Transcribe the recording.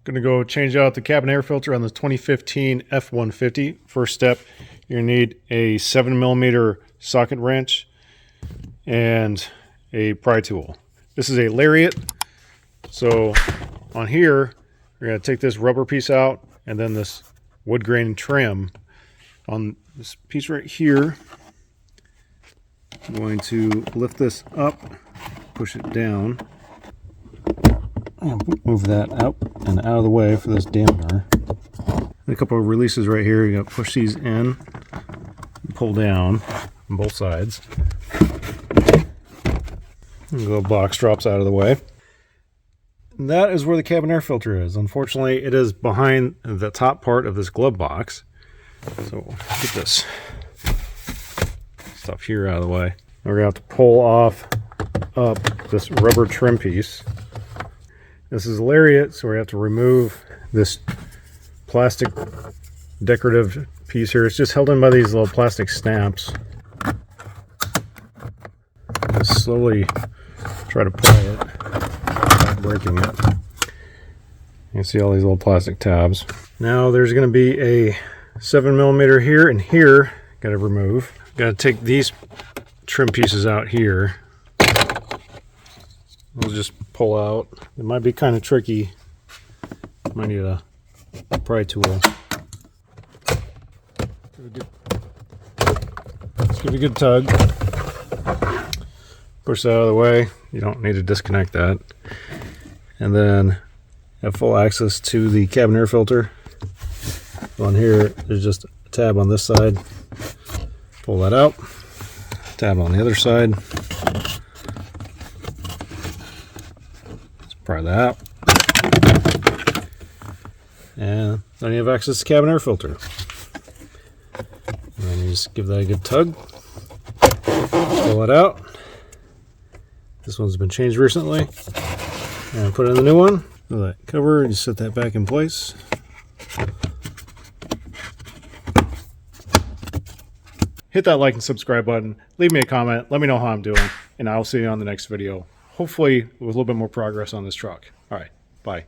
Going to go change out the cabin air filter on the 2015 F150. First step, you're going to need a 7mm socket wrench and a pry tool. This is a Lariat. So on here, we're going to take this rubber piece out and then this wood grain trim. On this piece right here, I'm going to lift this up, push it down, and move that up and out of the way for this dampener. And a couple of releases right here. You got to push these in, pull down on both sides. And the box drops out of the way. And that is where the cabin air filter is. Unfortunately, it is behind the top part of this glove box. So get this stuff here out of the way. We're going to have to pull off up this rubber trim piece. This is a Lariat, so we have to remove this plastic decorative piece here. It's just held in by these little plastic stamps. Just slowly try to pry it without breaking it. You can see all these little plastic tabs. Now there's going to be a 7mm here and here. Got to remove. Got to take these trim pieces out here. We'll just pull out. It might be kind of tricky. Might need a pry tool. Let's give it a good tug. Push that out of the way. You don't need to disconnect that. And then have full access to the cabin air filter. On here, there's just a tab on this side. Pull that out. Tab on the other side. Pry that out. And then you have access to the cabin air filter. And then you just give that a good tug. Pull it out. This one's been changed recently. And put in the new one. With that cover, you set that back in place. Hit that like and subscribe button. Leave me a comment. Let me know how I'm doing. And I'll see you on the next video. Hopefully with a little bit more progress on this truck. All right, bye.